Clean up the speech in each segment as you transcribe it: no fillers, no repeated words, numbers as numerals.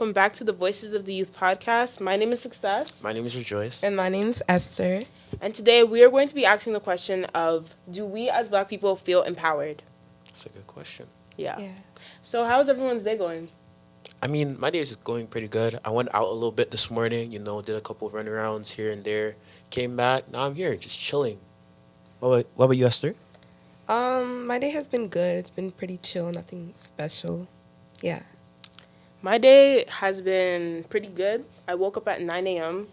welcome back to the Voices of the Youth podcast. My name is Success. My name is Rejoice. And my name's Esther. And today we are going to be asking the question of, do we as Black people feel empowered? That's a good question. Yeah. So how's everyone's day going? I mean, my day is going pretty good. I went out a little bit this morning, did a couple of runarounds here and there. Came back. Now I'm here, just chilling. What about you, Esther? My day has been good. It's been pretty chill, nothing special. Yeah. My day has been pretty good. I woke up at 9 a.m.,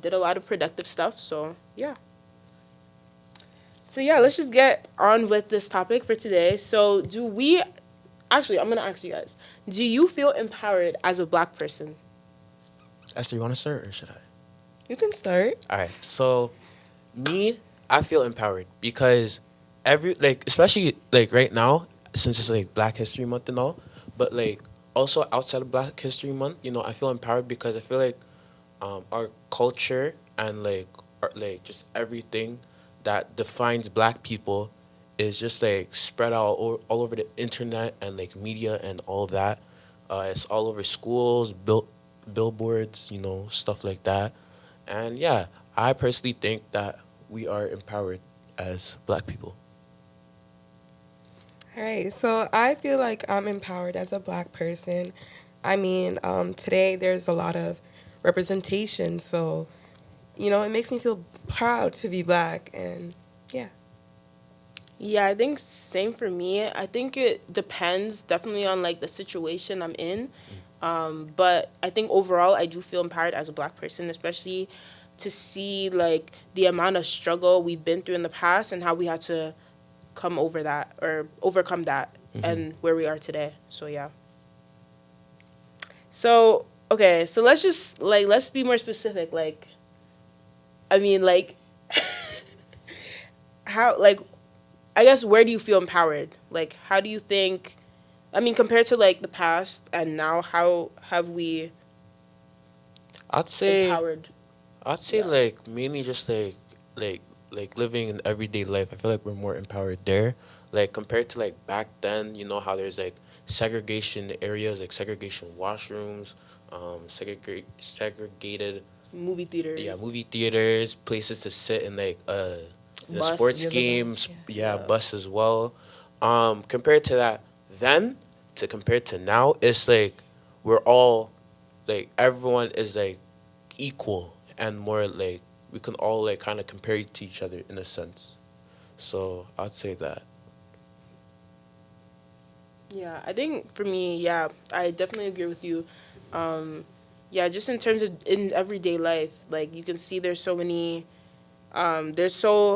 did a lot of productive stuff, so yeah. So yeah, let's just get on with this topic for today. So actually, I'm going to ask you guys, do you feel empowered as a Black person? Esther, you want to start or should I? You can start. All right. So, I feel empowered because especially right now, since it's Black History Month and all, but also outside of Black History Month, I feel empowered because I feel our culture and just everything that defines Black people is just spread out all over the internet and media and all that. It's all over schools, billboards, stuff like that. And yeah, I personally think that we are empowered as Black people. All right. So I feel like I'm empowered as a Black person. I mean, today there's a lot of representation. So, it makes me feel proud to be Black. And yeah. Yeah, I think same for me. I think it depends definitely on the situation I'm in. But I think overall I do feel empowered as a Black person, especially to see the amount of struggle we've been through in the past and how we had to come over that or overcome that and where we are today. So yeah. So okay, so let's just let's be more specific. I mean how I guess where do you feel empowered? How do you think? I mean, compared to the past and now, how have we I'd say empowered? I'd say mainly just living in everyday life. I feel like we're more empowered there. Compared to back then, how there's segregation areas, segregation washrooms, segregated Movie theaters. yeah, movie theaters, places to sit in the Bus. sports Yeah, the games, bus, bus as well. Compared to that then to compared to now, it's we're all everyone is equal and more we can all kind of compare to each other in a sense. So I'd say that. Yeah, I think for me, yeah, I definitely agree with you. Yeah, just in terms of in everyday life, you can see there's so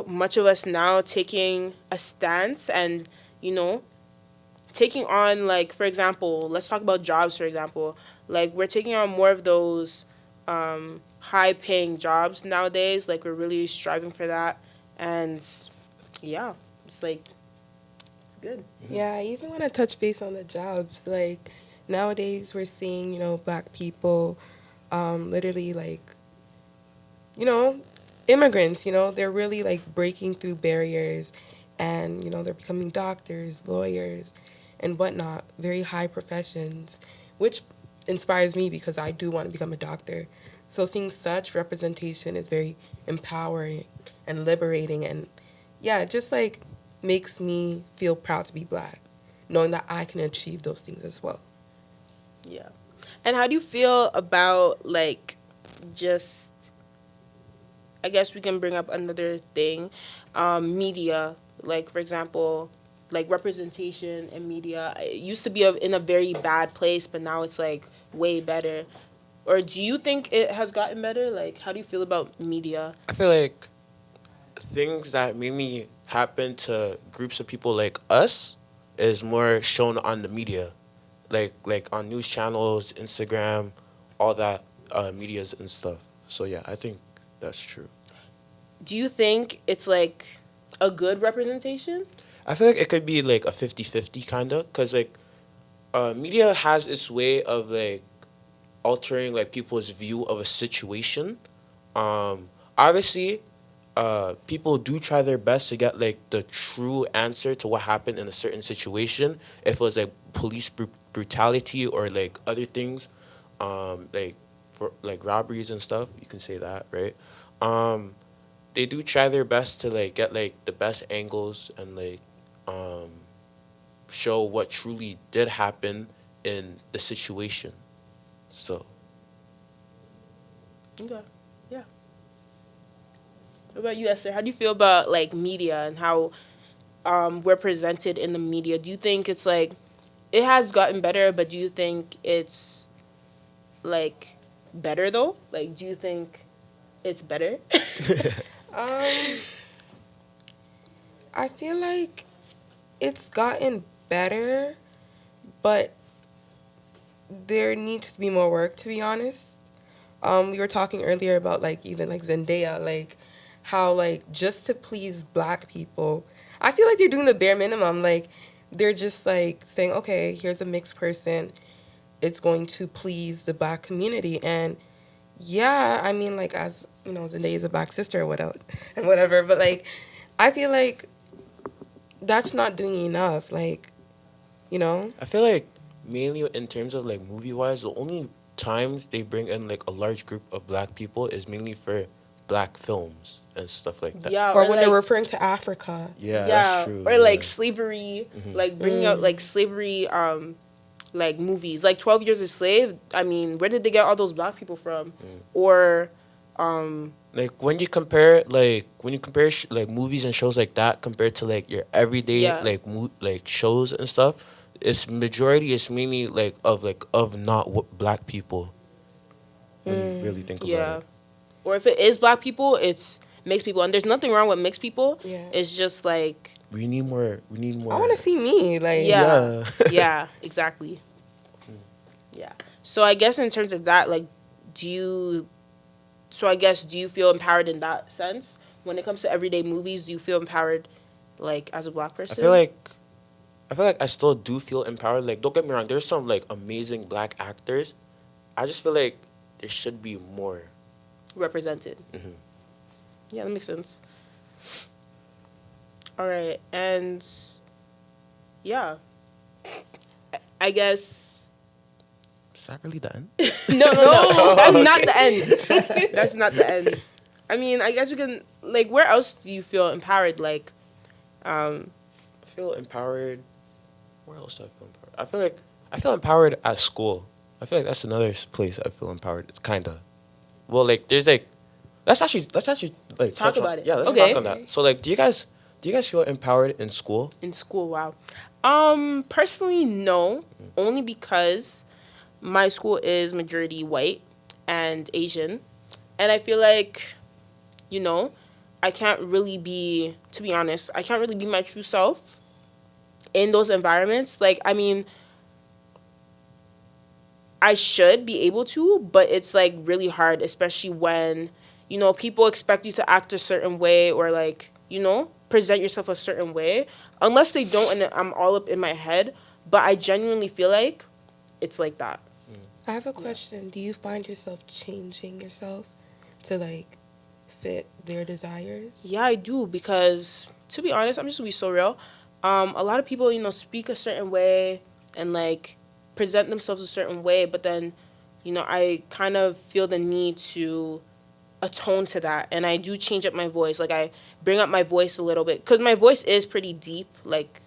much of us now taking a stance and, you know, taking on for example, let's talk about jobs, for example. We're taking on more of those high paying jobs nowadays. We're really striving for that. And yeah, it's it's good. Yeah, I even want to touch base on the jobs. Nowadays we're seeing, Black people literally you know, immigrants, they're really breaking through barriers and, they're becoming doctors, lawyers, and whatnot, very high professions, which inspires me because I do want to become a doctor. So seeing such representation is very empowering and liberating and yeah, it just makes me feel proud to be Black, knowing that I can achieve those things as well. Yeah. And how do you feel about just I guess we can bring up another thing, media. For example, representation in media. It used to be in a very bad place, but now it's way better. Or do you think it has gotten better? How do you feel about media? I feel things that mainly happen to groups of people like us is more shown on the media, on news channels, Instagram, all that medias and stuff. So yeah, I think that's true. Do you think it's a good representation? I feel it could be a 50-50 kind of because media has its way of altering people's view of a situation. Obviously, people do try their best to get the true answer to what happened in a certain situation. If it was police brutality or other things, like for like robberies and stuff. You can say that, right? Um, they do try their best to like get like the best angles and like um show what truly did happen in the situation. So Okay. Yeah. What about you, Esther? How do you feel about like media and how we're presented in the media? Do you think it's like it has gotten better, but do you think it's like better though? Like, do you think it's better? Um, I feel like it's gotten better, but there needs to be more work, to be honest. We were talking earlier about like even like Zendaya, like how like just to please black people, I feel like they're doing the bare minimum. Like they're just like saying, okay, here's a mixed person. It's going to please the black community, and yeah, I mean like as you know, Zendaya is a black sister or whatever, and whatever. But like, I feel like that's not doing enough. Like you know, I feel like mainly in terms of like movie wise, the only times they bring in like a large group of black people is mainly for black films and stuff like that. Yeah, or or when they're like referring to Africa. Yeah, that's yeah, true. or Yeah. like slavery, Hmm. like bringing out like slavery like movies, like 12 Years a Slave. I mean, where did they get all those black people from? Or Like when you compare like movies and shows like that compared to like your everyday yeah. like like shows and stuff, it's majority is mainly like of not black people when you really think about Yeah. it. Or if it is black people, it's mixed people. And there's nothing wrong with mixed people. Yeah, It's just like, We need more. We need I more. want to see me like. yeah. Yeah. Yeah, exactly. Yeah. So I guess in terms of that, like, do you, so I guess, do you feel empowered in that sense? When it comes to everyday movies, do you feel empowered, like, as a black I feel person? like I feel like I still do feel empowered. Like don't get me wrong, there's some like amazing black actors. I just feel like there should be more. Represented. Hmm. Yeah, that makes sense. All right. And yeah, I guess. Is that really the end? No, no, no. No. That's not the end. That's not the end. I mean, I guess we can, like, where else do you feel empowered? Like, um, I feel empowered. Where else do I feel empowered? I feel empowered at school. I feel like that's another place I feel empowered. It's kind of well, like there's like let's actually like talk touch on about it. yeah. Let's talk Okay. on that. So like, do you guys feel empowered in school? In school, wow. Personally, no. Only because my school is majority white and Asian. And I feel like, you know, I can't really be, to be honest, I can't really be my true self in those environments. Like, I mean, I should be able to, but it's like really hard, especially when, people expect you to act a certain way or like, present yourself a certain way. Unless they don't, and I'm all up in my head. But I genuinely feel like it's like that. I have a question. Do you find yourself changing yourself to like fit their desires? Yeah, I do because to be honest, I'm just gonna be so real. A lot of people, speak a certain way and like present themselves a certain way, but then, I kind of feel the need to atone to that, and I do change up my voice. Like I bring up my voice a little bit because my voice is pretty deep. Like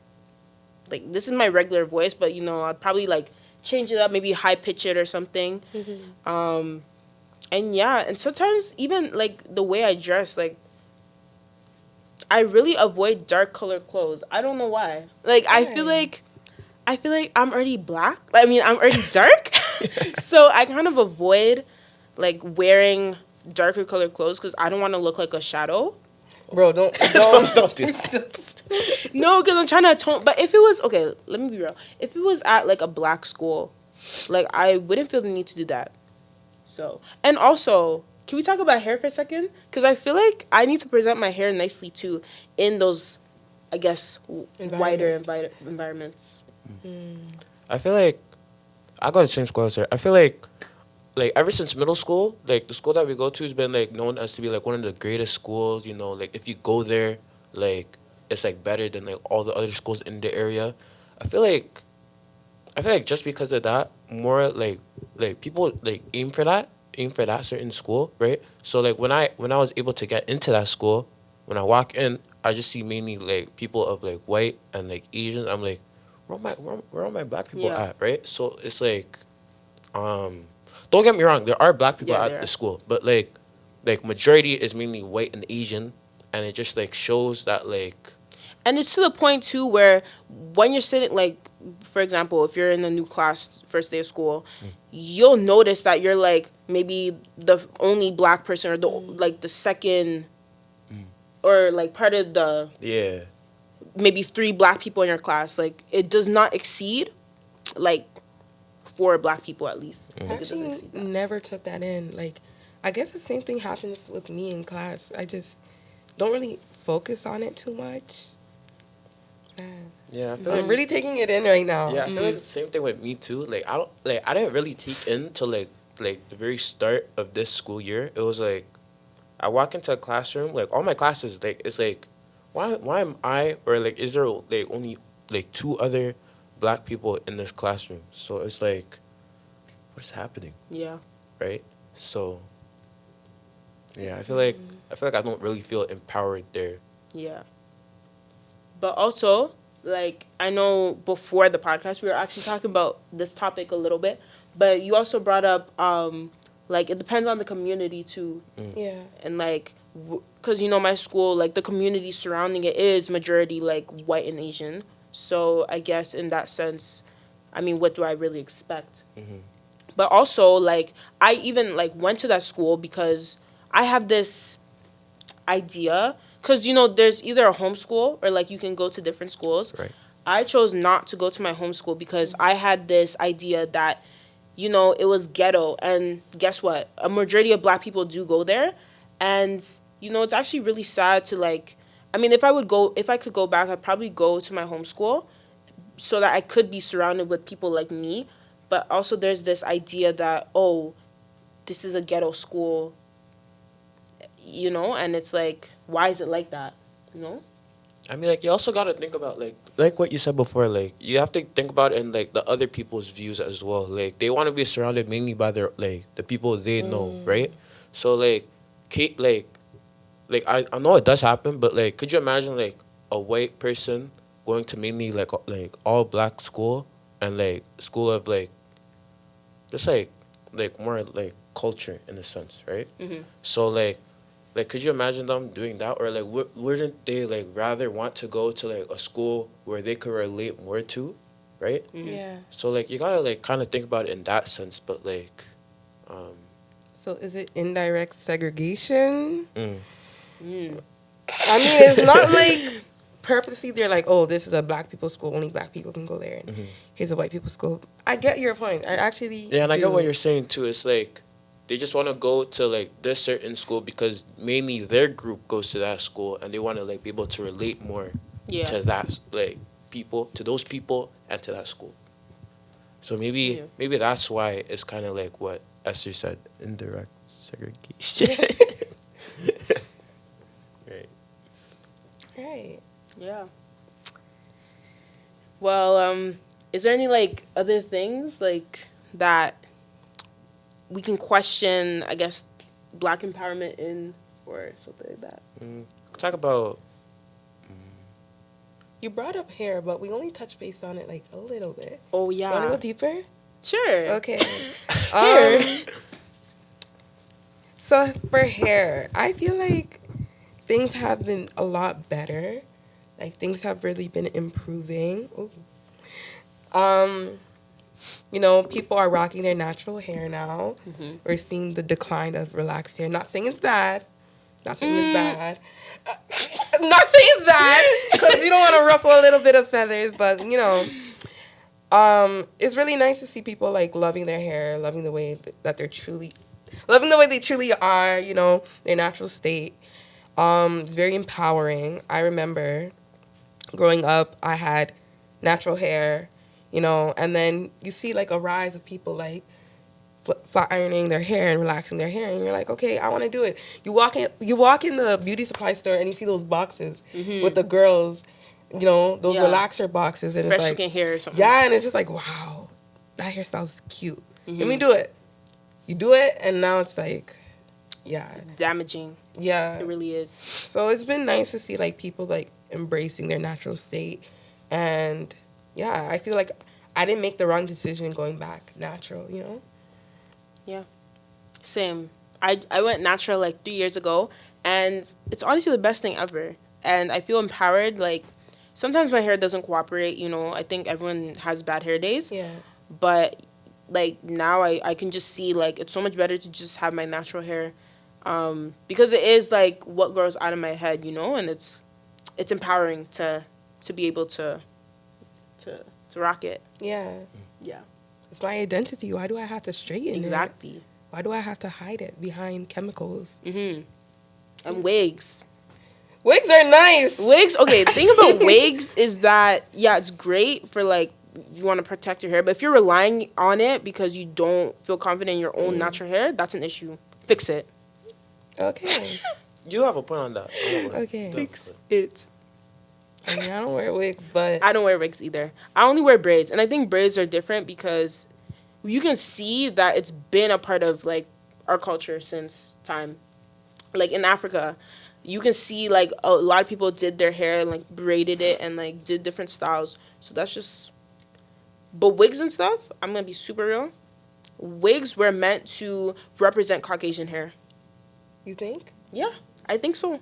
this is my regular voice, but I'd probably like change it up, maybe high pitch it or something. And yeah, and sometimes even like the way I dress, like I really avoid dark colored clothes. I don't know why. Like Why? I feel like I'm already black. I mean, I'm already dark. So I kind of avoid like wearing darker colored clothes cuz I don't want to look like a shadow. Bro, don't. Don't do that. No, cuz I'm trying to atone, but if it was okay, let me be real. If it was at like a black school, like I wouldn't feel the need to do that. So, and also, can we talk about hair for a second? Because I feel like I need to present my hair nicely too in those, I guess, wider Environments. environments. I feel like I got the same school as her. I feel like ever since middle school, like the school that we go to has been like known as to be like one of the greatest schools. You know, like if you go there, like it's like better than like all the other schools in the area. I feel like I feel like just because of that, more like people like aim for that certain school, right? So like when I was able to get into that school, when I walk in, I just see mainly like people of like white and like Asians. I'm like, where are my black people Yeah. at, right? So it's um, don't get me wrong, there are black people Yeah, at the there. school, but like majority is mainly white and Asian, and it just like shows that like And it's to the point too where when you're sitting, like, for example, if you're in a new class first day of school, you'll notice that you're like maybe the only black person, or the like the second, or like part of the yeah. maybe three black people in your class. Like, it does not exceed like four black people at least. I Like, it doesn't actually exceed that. never took that in. Like, I guess the same thing happens with me in class. I just don't really focus on it too much. Man, Yeah, I feel I'm like really taking it in right now. yeah, I feel like it's the same thing with me too. Like I didn't really take in till like the very start of this school year. It was like I walk into a classroom, like all my classes, like it's like why am I, or like is there like only like two other black people in this classroom? So it's like what's happening, Yeah. right? So yeah, I feel like I don't really feel empowered there. Yeah. But also, like, I know before the podcast we were actually talking about this topic a little bit, but you also brought up like, it depends on the community too. Yeah. And like, because you know, my school, like, the community surrounding it is majority like white and Asian. So I guess in that sense, I mean, what do I really expect? But also, like, I even like went to that school because I have this idea, because you know, there's either a homeschool or like you can go to different schools. Right. I chose not to go to my homeschool because I had this idea that, you know, it was ghetto. And guess what? A majority of black people do go there. And, you know, it's actually really sad to like, I mean, if I could go back, I'd probably go to my homeschool so that I could be surrounded with people like me. But also, there's this idea that, oh, this is a ghetto school, you know, and it's like, why is it like that? You know? I mean, like you also got to think about like what you said before. Like you have to think about it in like the other people's views as well. Like they want to be surrounded mainly by their like the people they know, right? So like, like I know it does happen, but like, could you imagine like a white person going to mainly like all black school and like school of like just like more like culture in a sense, right? So like, could you imagine them doing that, or like, wouldn't they like rather want to go to like a school where they could relate more to, right? Yeah. So like, you gotta like kind of think about it in that sense, but like, um, So is it indirect segregation? mm, I mean, it's not like purposely they're like, oh, this is a black people school, only black people can go there, and here's a white people school. I get your point. I actually yeah, and I do. get what you're saying too. It's like they just want to go to like this certain school because mainly their group goes to that school, and they want to like be able to relate more Yeah. to that like people, to those people, and to that school. So maybe Yeah. maybe that's why it's kind of like what Esther said, indirect segregation. Right. Right. Yeah. Well, is there any like other things like that we can question, I guess, black empowerment in, or something like that? Talk about You brought up hair, but we only touched base on it like a little bit. Oh You want to yeah. go deeper? Sure. Okay. Hair. So for hair, I feel like things have been a lot better. Like things have really been improving. Ooh. You know, people are rocking their natural hair now. We're seeing the decline of relaxed hair. Not saying it's bad. Not saying it's bad. Not saying it's bad because you don't want to ruffle a little bit of feathers, but you know, it's really nice to see people like loving their hair, loving the way that they're truly, loving the way they truly are. You know, their natural state. It's very empowering. I remember growing up, I had natural hair, you know, and then you see like a rise of people like flat ironing their hair and relaxing their hair, and you're like, okay, I want to do it. You walk in the beauty supply store and you see those boxes with the girls, you know, those Yeah. relaxer boxes, and Fresh it's like, looking hair or something. yeah, and it's just like, wow, that hairstyle's cute. Let me do it. You do it, and now it's like, yeah, Damaging. yeah. It really is. So it's been nice to see like people like embracing their natural state, and yeah, I feel like I didn't make the wrong decision going back natural. You know. Yeah. Same. I went natural like 3 years ago, and it's honestly the best thing ever. And I feel empowered. Like sometimes my hair doesn't cooperate. You know, I think everyone has bad hair days, Yeah. but like now I can just see like it's so much better to just have my natural hair, because it is like what grows out of my head. You know, and it's empowering to be able to rock it. Yeah. Yeah. It's my identity. Why do I have to straighten it? Exactly. Why do I have to hide it behind chemicals? And wigs. Wigs are nice. Wigs, okay, the thing about wigs is that, yeah, it's great for, like, you want to protect your hair, but if you're relying on it because you don't feel confident in your own natural hair, that's an issue. Fix it. Okay. You have a point on that. I won't lie. Okay. You have a Fix point. it. I mean, I don't wear wigs, but I don't wear wigs either. I only wear braids, and I think braids are different because you can see that it's been a part of, like, our culture since time. Like, in Africa, you can see, like, a lot of people did their hair and, like, braided it and, like, did different styles. So that's just... But wigs and stuff, I'm going to be super real. Wigs were meant to represent Caucasian hair. you think? Yeah, I think so.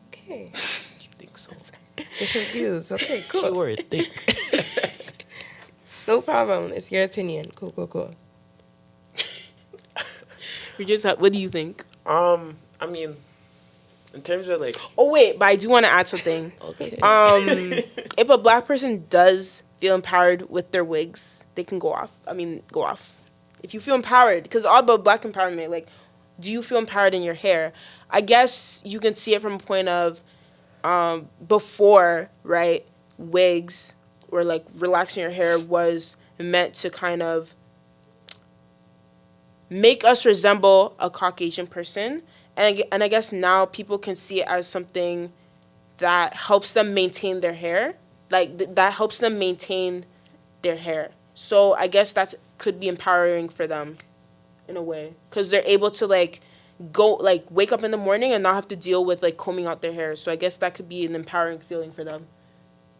Okay. You think so? Different views. Okay, cool. Sure, think. No problem. It's your opinion. Cool, cool, cool. What do you think? I mean, in terms of like, Oh, wait, but I do want to add something. okay, If a black person does feel empowered with their wigs, they can go off. Go off. If you feel empowered, because all about black empowerment, like, do you feel empowered in your hair? I guess you can see it from a point of before, right? Wigs or like relaxing your hair was meant to kind of make us resemble a Caucasian person. And I guess now people can see it as something that helps them maintain their hair. Like, that helps them maintain their hair. So I guess that could be empowering for them in a way. Because they're able to, like, go, like, wake up in the morning and not have to deal with, like, combing out their hair. So I guess that could be an empowering feeling for them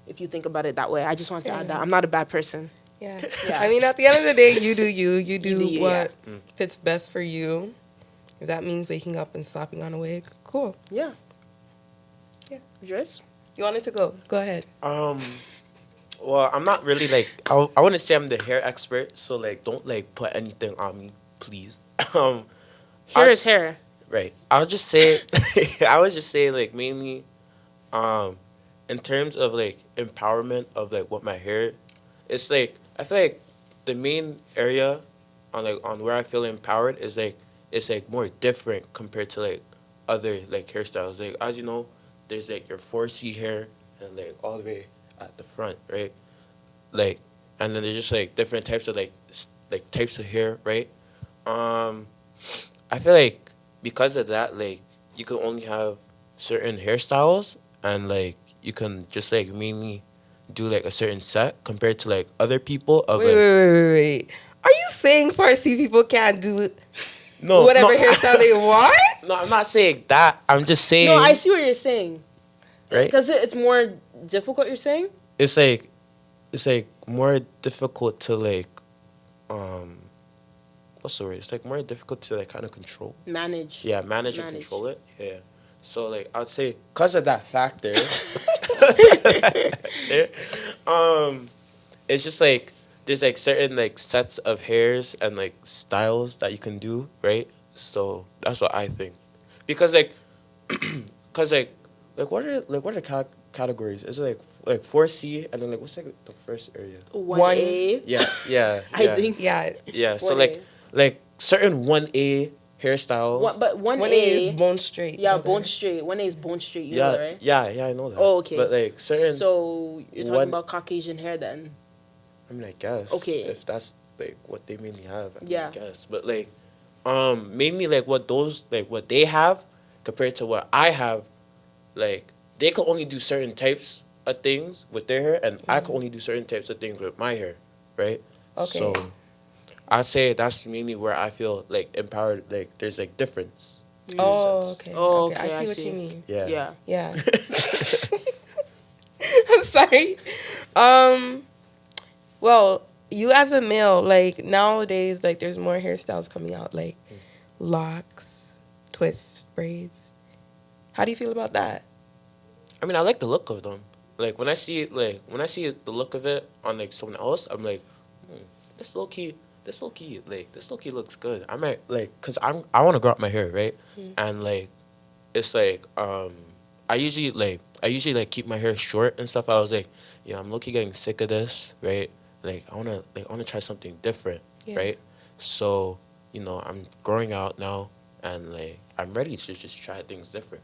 if you think about it that way. I just want to add that. I'm not a bad person. Yeah. Yeah. I mean, at the end of the day, you do you. You do do you, what fits best for you. If that means waking up and slapping on a wig, cool. Yeah. Yeah. Joyce? You wanted to go? Go ahead. well, I'm not really like, I wouldn't say I'm the hair expert, so like, don't like put anything on me, please. Hair I'll is just- hair. Right. I'll just say, I would just say like mainly, in terms of like empowerment of like what my hair, it's like I feel like the main area on where I feel empowered is like it's like more different compared to like other like hairstyles. Like as you know, there's like your 4C hair and like all the way at the front, right? Like, and then there's just like different types of like like types of hair, right? I feel like because of that, like you can only have certain hairstyles, and like you can just like mainly do like a certain set compared to like other people of Wait, like wait, wait, wait, wait. Are you saying Farsi people can't do no whatever no, hairstyle they want? no, I'm not saying that. I'm just saying No, I see what you're saying. right. Because it's more difficult, you're saying? It's like more difficult to like what's the word? It's like more difficult to like kind of control. Manage. Yeah, manage and Manage. control it. Yeah. So like I'd say because of that factor, it's just like there's like certain like sets of hairs and like styles that you can do, right? So that's what I think. Because like cause like what are categories? Is it like 4C and then like what's like the first area? 1A. Yeah, yeah. I think. Yeah. Yeah, so 1A. like certain 1A hairstyles. But 1A. 1A is bone straight. Yeah, brother. bone straight. 1A is bone straight. You know that, right? Yeah, I know that. Oh, okay. But like certain, So you're talking one- about Caucasian hair then? I mean, I guess. Okay. If that's like what they mainly have, I mean, Yeah. I guess. But like, mainly like what they have compared to what I have, like they can only do certain types of things with their hair, and I can only do certain types of things with my hair, right? Okay. So I'd say that's mainly where I feel like empowered. Like there's like difference in a Oh, sense. okay. Oh, Okay. I okay, I see what you see. mean. Yeah. Yeah. Yeah. I'm sorry. Um. Well, you as a male, like nowadays, like there's more hairstyles coming out, like locks, twists, braids. How do you feel about that? I mean, I like the look of them. Like when I see it, like when I see the look of it on like someone else, I'm like, this low key, this low key looks good. I might like, cause I want to grow out my hair, right? And like, it's like, I usually like keep my hair short and stuff. I was like, yeah, I'm low key getting sick of this, right? Like I wanna try something different, Yeah. right? So, I'm growing out now, and like I'm ready to just try things different.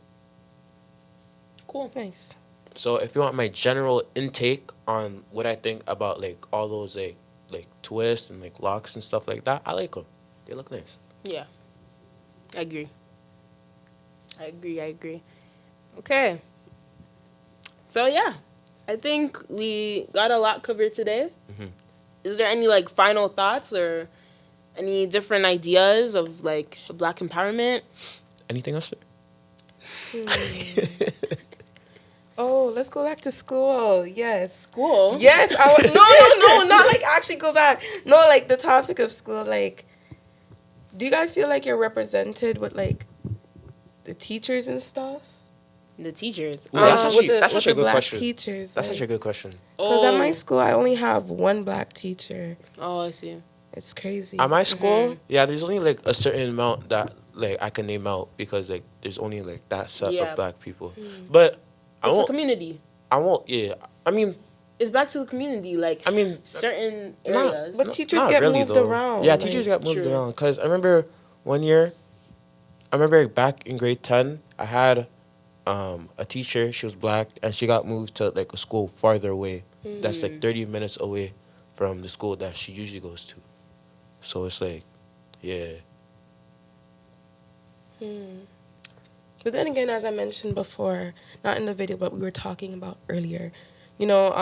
Cool. Nice. So if you want my general intake on what I think about like all those like twists and like locks and stuff like that, I like them. They look nice. Yeah. I agree. I agree. I agree. Okay. So yeah, I think we got a lot covered today. Mhm. Is there any like final thoughts or any different ideas of like black empowerment? Anything else? Oh, let's go back to school. Yes. School. Yes. No, not like actually go back. No, like the topic of school. Like, do you guys feel like you're represented with like the teachers and stuff? The teachers. Ooh, that's With actually the that's with actually the a good black question. teachers. That's such a good question. Because at my Oh. school, I only have one black teacher. Oh, I see. It's crazy. At my school, yeah, there's only like a certain amount that like I can name out because like there's only like that set Yeah. of black people. But I It's a won't. community. I won't. Yeah. I mean. It's back to the community. Like I mean. certain Not. areas. But teachers Not get really moved though. around. Yeah, like- teachers got moved True. around. Cause I remember one year. I remember back in grade 10, I had a teacher. She was black, and she got moved to like a school farther away. That's like 30 minutes away from the school that she usually goes to. So it's like, yeah. But then again, as I mentioned before, not in the video, but we were talking about earlier, you know,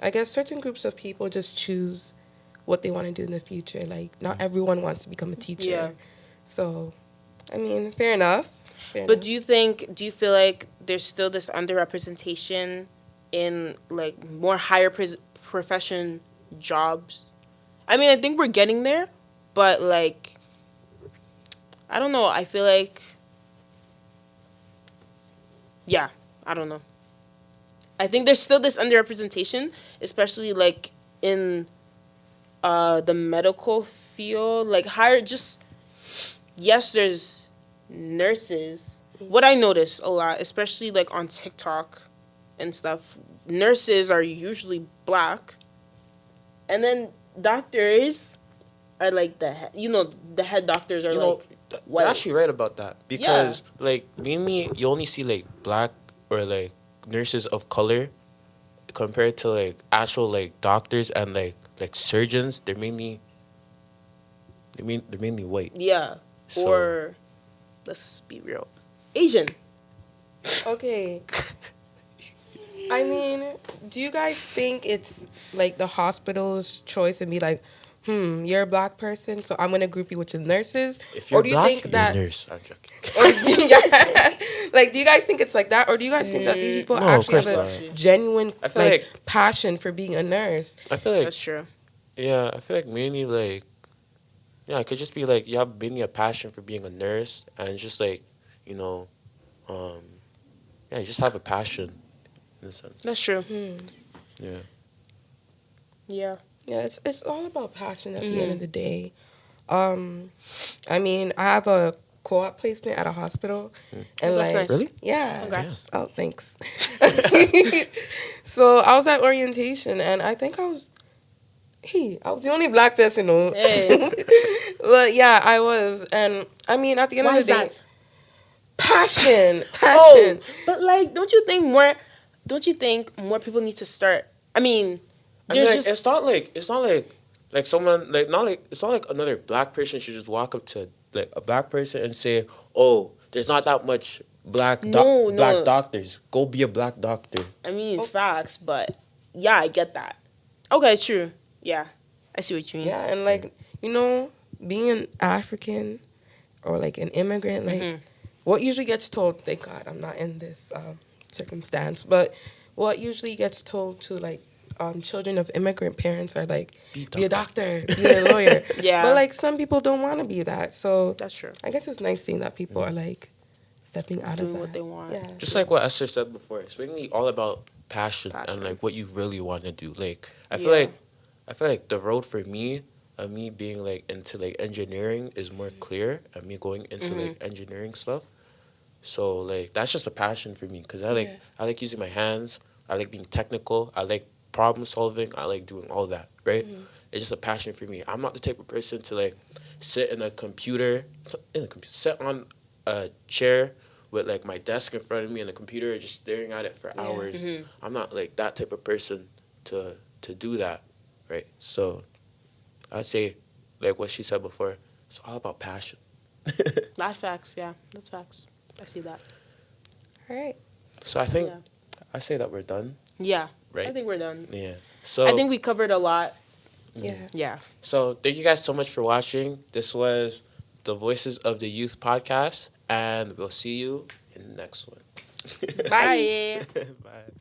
I guess certain groups of people just choose what they want to do in the future. Like, not everyone wants to become a teacher. Yeah. So, I mean, fair enough. But do you feel like there's still this underrepresentation in like more higher profession jobs? I mean, I think we're getting there, but like, I don't know. I feel like, yeah, I don't know. I think there's still this underrepresentation, especially like in the medical field, like higher just yes, there's nurses. What I notice a lot, especially like on TikTok and stuff, nurses are usually black, and then doctors are like the head doctors are You know, like you're white. actually right about that because like mainly you only see like black or like nurses of color compared to like actual like doctors and like surgeons. They're mainly white. Yeah, So- or let's be real, Asian. Okay. I mean, do you guys think it's like the hospital's choice and be like, you're a black person, so I'm gonna group you with the nurses? If you're or do you black, think you're that a nurse. I'm joking. or yeah, like do you guys think it's like that, or do you guys think that these people No, of actually have course a not. genuine I feel like like- passion for being a nurse? I feel like That's true. yeah, I feel like mainly like yeah, it could just be like you have mainly a passion for being a nurse and just like, you know, um yeah, you just have a passion in a sense. That's true. Yeah. Yeah. Yeah, it's all about passion at the end of the day. I mean, I have a co-op placement at a hospital, and That's like, nice. Really? yeah, Congrats. oh, thanks. So I was at orientation, and I think I was the only black person, though. Hey. But yeah, I was, and I mean, at the end Why of is the day, that? passion. Oh, but like, don't you think more people need to start? I mean, I mean, there's like, just it's not like someone like not like it's not like another black person should just walk up to like a black person and say, "Oh, there's not that much black No. black doctors. Go be a black doctor." I mean facts, but yeah, I get that. Okay, true. Yeah, I see what you mean. Yeah, and like, you know, being African or like an immigrant, like Mm-hmm. what usually gets told, thank God I'm not in this circumstance, but what usually gets told to like children of immigrant parents are like, Be be a doctor. doctor, be a lawyer. But Yeah, like some people don't want to be that. So that's true. I guess it's nice seeing that people are like stepping out of Doing what that. they want. Yeah. Just like what Esther said before, it's mainly all about passion and Passion. like what you really want to do. Like Yeah. I feel like the road for me, me being like into like engineering is more clear, and me going into Mm-hmm. like engineering stuff. So like that's just a passion for me because Yeah. I like using my hands. I like being technical. I like problem solving. I like doing all that. Right. Mm-hmm. It's just a passion for me. I'm not the type of person to like sit sit on a chair with like my desk in front of me and the computer just staring at it for Yeah. hours. Mm-hmm. I'm not like that type of person to do that. Right. So I'd say like what she said before. It's all about passion. That's facts. Yeah, that's facts. I see that. All right. So I think Yeah. I say that we're done. Yeah. I Right. think we're done. Yeah. I So, think we covered a lot. Yeah. Yeah. so thank you guys so much for watching. This was the Voices of the Youth podcast, and we'll see you in the next one. Bye. Bye. Bye.